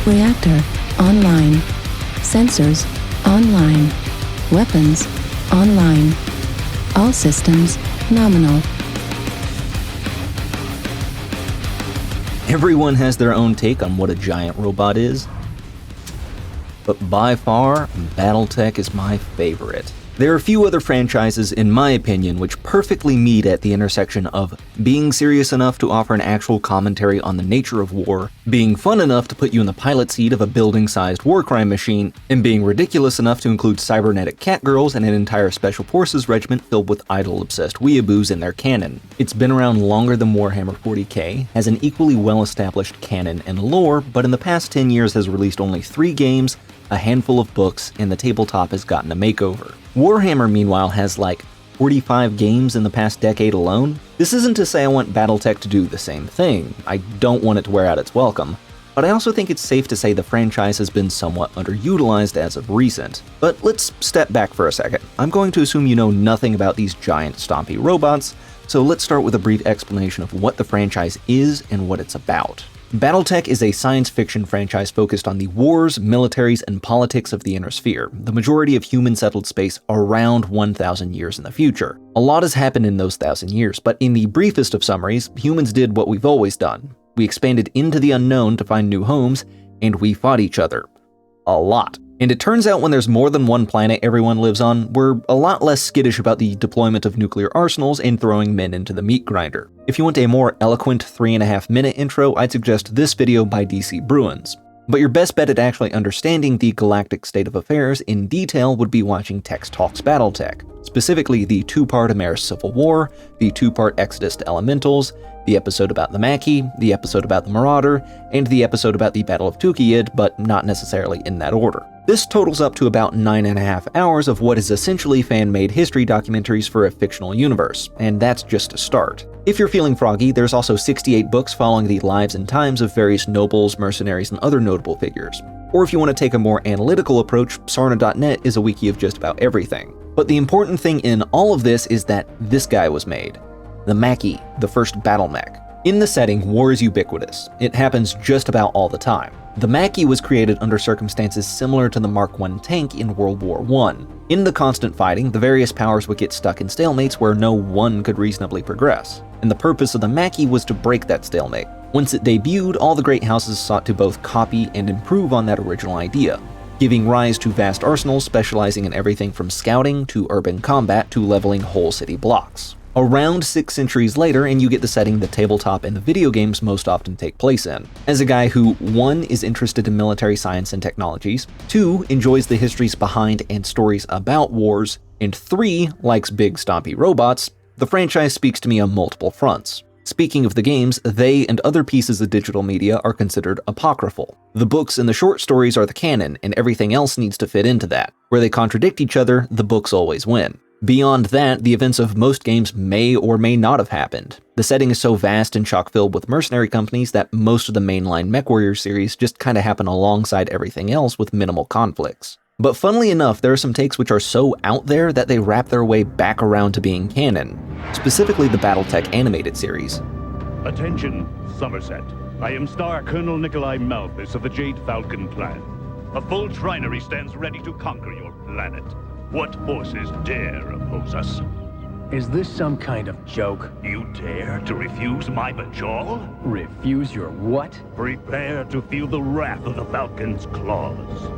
Reactor, online. Sensors, online. Weapons, online. All systems, nominal. Everyone has their own take on what a giant robot is, but by far, Battletech is my favorite. There are a few other franchises, in my opinion, which perfectly meet at the intersection of being serious enough to offer an actual commentary on the nature of war, being fun enough to put you in the pilot seat of a building-sized war crime machine, and being ridiculous enough to include cybernetic catgirls and an entire special forces regiment filled with idol-obsessed weeaboos in their canon. It's been around longer than Warhammer 40k, has an equally well-established canon and lore, but in the past 10 years has released only 3 games, a handful of books, and the tabletop has gotten a makeover. Warhammer, meanwhile, has like 45 games in the past decade alone. This isn't to say I want Battletech to do the same thing. I don't want it to wear out its welcome. But I also think it's safe to say the franchise has been somewhat underutilized as of recent. But let's step back for a second. I'm going to assume you know nothing about these giant stompy robots, so let's start with a brief explanation of what the franchise is and what it's about. Battletech is a science fiction franchise focused on the wars, militaries, and politics of the Inner Sphere, the majority of human-settled space around 1,000 years in the future. A lot has happened in those 1,000 years, but in the briefest of summaries, humans did what we've always done. We expanded into the unknown to find new homes, and we fought each other. A lot. And it turns out when there's more than one planet everyone lives on, we're a lot less skittish about the deployment of nuclear arsenals and throwing men into the meat grinder. If you want a more eloquent 3.5-minute intro, I'd suggest this video by DC Bruins. But your best bet at actually understanding the galactic state of affairs in detail would be watching Tex Talks Battletech, specifically the 2-part Ameris Civil War, the 2-part Exodus to Elementals, the episode about the Maquis, the episode about the Marauder, and the episode about the Battle of Tukiyid, but not necessarily in that order. This totals up to about 9.5 hours of what is essentially fan-made history documentaries for a fictional universe, and that's just a start. If you're feeling froggy, there's also 68 books following the lives and times of various nobles, mercenaries, and other notable figures. Or if you want to take a more analytical approach, Sarna.net is a wiki of just about everything. But the important thing in all of this is that this guy was made. The Maquis, the first battle mech. In the setting, war is ubiquitous. It happens just about all the time. The Maquis was created under circumstances similar to the Mark I tank in World War I. In the constant fighting, the various powers would get stuck in stalemates where no one could reasonably progress. And the purpose of the Maquis was to break that stalemate. Once it debuted, all the great houses sought to both copy and improve on that original idea, giving rise to vast arsenals specializing in everything from scouting to urban combat to leveling whole city blocks. Around 6 centuries later, and you get the setting the tabletop and the video games most often take place in. As a guy who, 1, is interested in military science and technologies, 2, enjoys the histories behind and stories about wars, and 3, likes big stompy robots, the franchise speaks to me on multiple fronts. Speaking of the games, they and other pieces of digital media are considered apocryphal. The books and the short stories are the canon, and everything else needs to fit into that. Where they contradict each other, the books always win. Beyond that, the events of most games may or may not have happened. The setting is so vast and chock-filled with mercenary companies that most of the mainline MechWarrior series just kinda happen alongside everything else with minimal conflicts. But funnily enough, there are some takes which are so out there that they wrap their way back around to being canon, specifically the Battletech animated series. Attention, Somerset. I am Star Colonel Nikolai Malthus of the Jade Falcon clan. A full trinary stands ready to conquer your planet. What forces dare oppose us? Is this some kind of joke? You dare to refuse my bajal? Refuse your what? Prepare to feel the wrath of the Falcon's claws.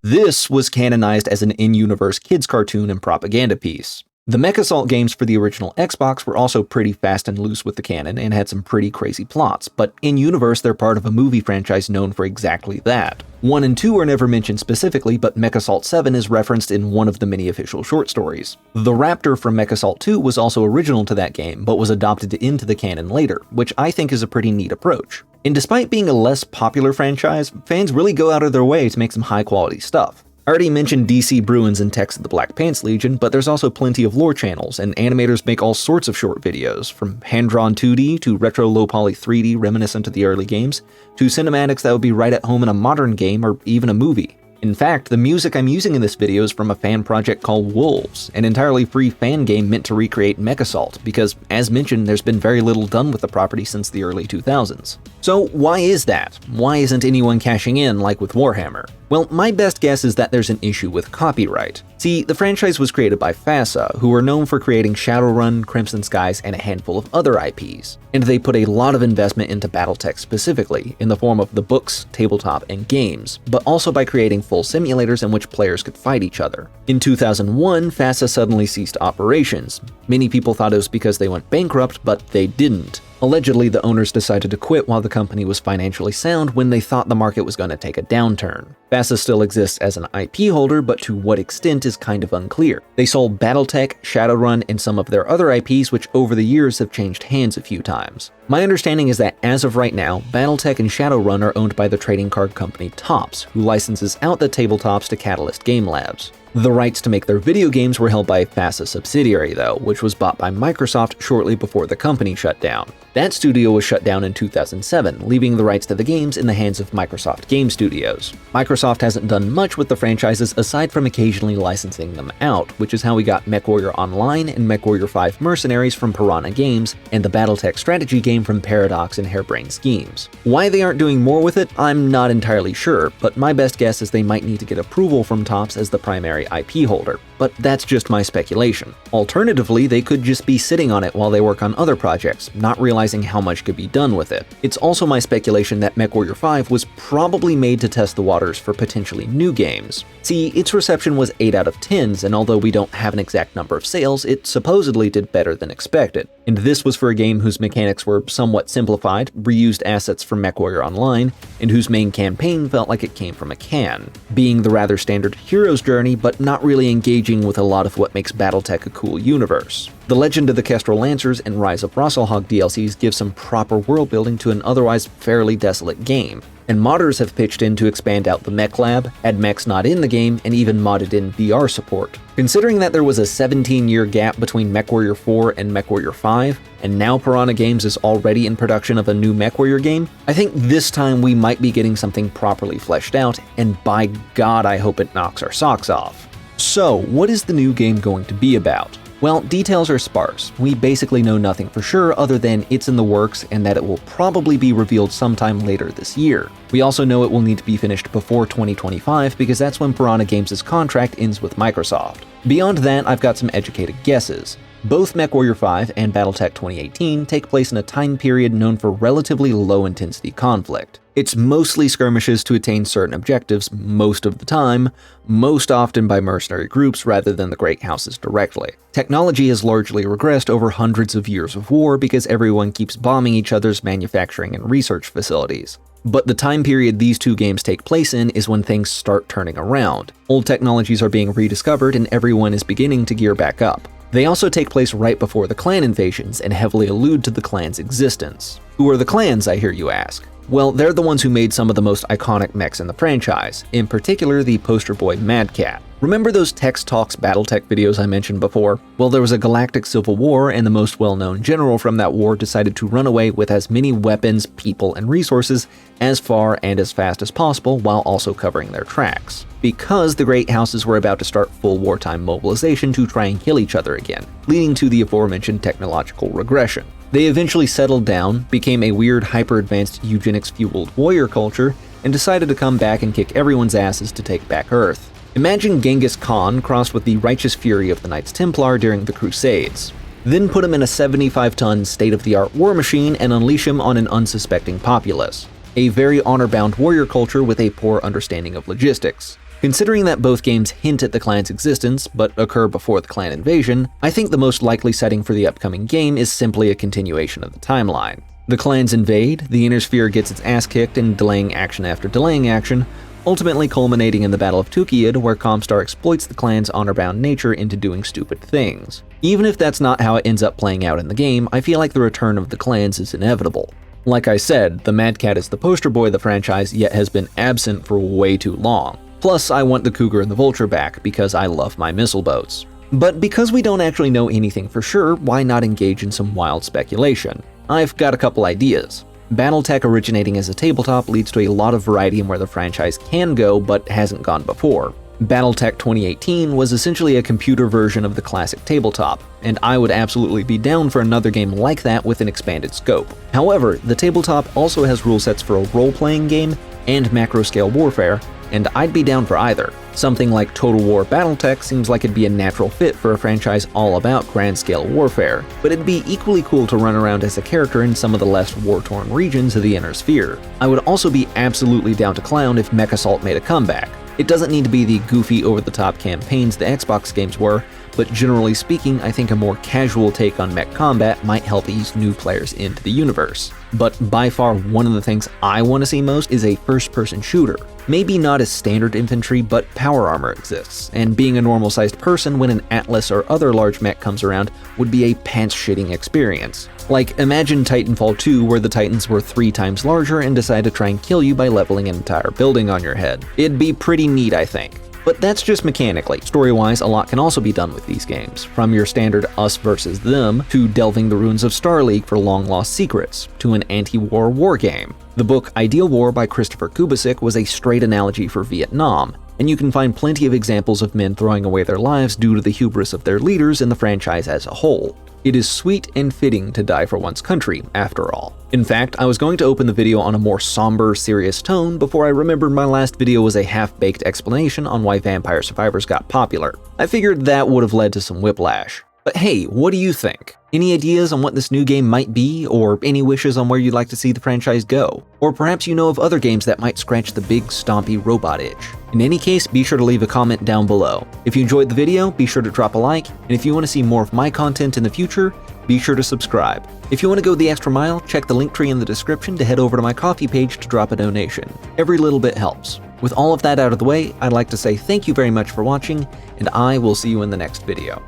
This was canonized as an in-universe kids cartoon and propaganda piece. The MechAssault games for the original Xbox were also pretty fast and loose with the canon and had some pretty crazy plots, but in-universe they're part of a movie franchise known for exactly that. 1 and 2 are never mentioned specifically, but MechAssault 7 is referenced in one of the many official short stories. The Raptor from MechAssault 2 was also original to that game, but was adopted into the canon later, which I think is a pretty neat approach. And despite being a less popular franchise, fans really go out of their way to make some high-quality stuff. I already mentioned DC Bruins and Tex of the Black Pants Legion, but there's also plenty of lore channels, and animators make all sorts of short videos, from hand-drawn 2D to retro low-poly 3D reminiscent of the early games, to cinematics that would be right at home in a modern game or even a movie. In fact, the music I'm using in this video is from a fan project called Wolves, an entirely free fan game meant to recreate MechAssault, because, as mentioned, there's been very little done with the property since the early 2000s. So why is that? Why isn't anyone cashing in like with Warhammer? Well, my best guess is that there's an issue with copyright. See, the franchise was created by FASA, who are known for creating Shadowrun, Crimson Skies, and a handful of other IPs. And they put a lot of investment into Battletech specifically, in the form of the books, tabletop, and games, but also by creating full simulators in which players could fight each other. In 2001, FASA suddenly ceased operations. Many people thought it was because they went bankrupt, but they didn't. Allegedly, the owners decided to quit while the company was financially sound when they thought the market was going to take a downturn. FASA still exists as an IP holder, but to what extent is kind of unclear. They sold Battletech, Shadowrun, and some of their other IPs, which over the years have changed hands a few times. My understanding is that as of right now, Battletech and Shadowrun are owned by the trading card company Topps, who licenses out the tabletops to Catalyst Game Labs. The rights to make their video games were held by a FASA subsidiary though, which was bought by Microsoft shortly before the company shut down. That studio was shut down in 2007, leaving the rights to the games in the hands of Microsoft Game Studios. Microsoft hasn't done much with the franchises aside from occasionally licensing them out, which is how we got MechWarrior Online and MechWarrior 5 Mercenaries from Piranha Games, and the Battletech strategy game from Paradox and Harebrained Schemes. Why they aren't doing more with it, I'm not entirely sure, but my best guess is they might need to get approval from Topps as the primary IP holder, but that's just my speculation. Alternatively, they could just be sitting on it while they work on other projects, not realizing how much could be done with it. It's also my speculation that MechWarrior 5 was probably made to test the waters for potentially new games. See, its reception was 8 out of 10s, and although we don't have an exact number of sales, it supposedly did better than expected. And this was for a game whose mechanics were somewhat simplified, reused assets from MechWarrior Online, and whose main campaign felt like it came from a can, being the rather standard hero's journey, but not really engaging with a lot of what makes Battletech a cool universe. The Legend of the Kestrel Lancers and Rise of Rosselhog DLCs give some proper world building to an otherwise fairly desolate game, and modders have pitched in to expand out the mech lab, add mechs not in the game, and even modded in VR support. Considering that there was a 17-year gap between MechWarrior 4 and MechWarrior 5, and now Piranha Games is already in production of a new MechWarrior game, I think this time we might be getting something properly fleshed out, and by God I hope it knocks our socks off. So, what is the new game going to be about? Well, details are sparse. We basically know nothing for sure other than it's in the works and that it will probably be revealed sometime later this year. We also know it will need to be finished before 2025 because that's when Piranha Games' contract ends with Microsoft. Beyond that, I've got some educated guesses. Both MechWarrior 5 and Battletech 2018 take place in a time period known for relatively low-intensity conflict. It's mostly skirmishes to attain certain objectives most of the time, most often by mercenary groups rather than the great houses directly. Technology has largely regressed over hundreds of years of war because everyone keeps bombing each other's manufacturing and research facilities. But the time period these two games take place in is when things start turning around. Old technologies are being rediscovered and everyone is beginning to gear back up. They also take place right before the clan invasions and heavily allude to the clan's existence. Who are the clans, I hear you ask? Well, they're the ones who made some of the most iconic mechs in the franchise, in particular the poster boy Mad Cat. Remember those Tex Talks Battletech videos I mentioned before? Well, there was a galactic civil war, and the most well-known general from that war decided to run away with as many weapons, people, and resources as far and as fast as possible while also covering their tracks. Because the great houses were about to start full wartime mobilization to try and kill each other again, leading to the aforementioned technological regression. They eventually settled down, became a weird hyper-advanced eugenics-fueled warrior culture, and decided to come back and kick everyone's asses to take back Earth. Imagine Genghis Khan crossed with the righteous fury of the Knights Templar during the Crusades. Then put him in a 75-ton state-of-the-art war machine and unleash him on an unsuspecting populace. A very honor-bound warrior culture with a poor understanding of logistics. Considering that both games hint at the clan's existence, but occur before the clan invasion, I think the most likely setting for the upcoming game is simply a continuation of the timeline. The clans invade, the Inner Sphere gets its ass kicked and delaying action after delaying action, ultimately culminating in the Battle of Tukiad, where Comstar exploits the clan's honor-bound nature into doing stupid things. Even if that's not how it ends up playing out in the game, I feel like the return of the clans is inevitable. Like I said, the Mad Cat is the poster boy of the franchise, yet has been absent for way too long. Plus, I want the Cougar and the Vulture back because I love my missile boats. But because we don't actually know anything for sure, why not engage in some wild speculation? I've got a couple ideas. Battletech originating as a tabletop leads to a lot of variety in where the franchise can go but hasn't gone before. Battletech 2018 was essentially a computer version of the classic tabletop, and I would absolutely be down for another game like that with an expanded scope. However, the tabletop also has rule sets for a role-playing game and macro-scale warfare, and I'd be down for either. Something like Total War Battletech seems like it'd be a natural fit for a franchise all about grand-scale warfare, but it'd be equally cool to run around as a character in some of the less war-torn regions of the Inner Sphere. I would also be absolutely down to clown if MechAssault made a comeback. It doesn't need to be the goofy, over-the-top campaigns the Xbox games were, but generally speaking, I think a more casual take on mech combat might help ease new players into the universe. But by far, one of the things I want to see most is a first-person shooter. Maybe not as standard infantry, but power armor exists, and being a normal-sized person when an Atlas or other large mech comes around would be a pants-shitting experience. Like, imagine Titanfall 2 where the Titans were 3 times larger and decide to try and kill you by leveling an entire building on your head. It'd be pretty neat, I think. But that's just mechanically. Story-wise, a lot can also be done with these games, from your standard us versus them, to delving the ruins of Star League for long-lost secrets, to an anti-war war game. The book Ideal War by Christopher Kubasik was a straight analogy for Vietnam, and you can find plenty of examples of men throwing away their lives due to the hubris of their leaders in the franchise as a whole. It is sweet and fitting to die for one's country, after all. In fact, I was going to open the video on a more somber, serious tone before I remembered my last video was a half-baked explanation on why Vampire Survivors got popular. I figured that would have led to some whiplash. But hey, what do you think? Any ideas on what this new game might be, or any wishes on where you'd like to see the franchise go? Or perhaps you know of other games that might scratch the big, stompy robot itch. In any case, be sure to leave a comment down below. If you enjoyed the video, be sure to drop a like, and if you want to see more of my content in the future, be sure to subscribe. If you want to go the extra mile, check the link tree in the description to head over to my Ko-fi page to drop a donation. Every little bit helps. With all of that out of the way, I'd like to say thank you very much for watching, and I will see you in the next video.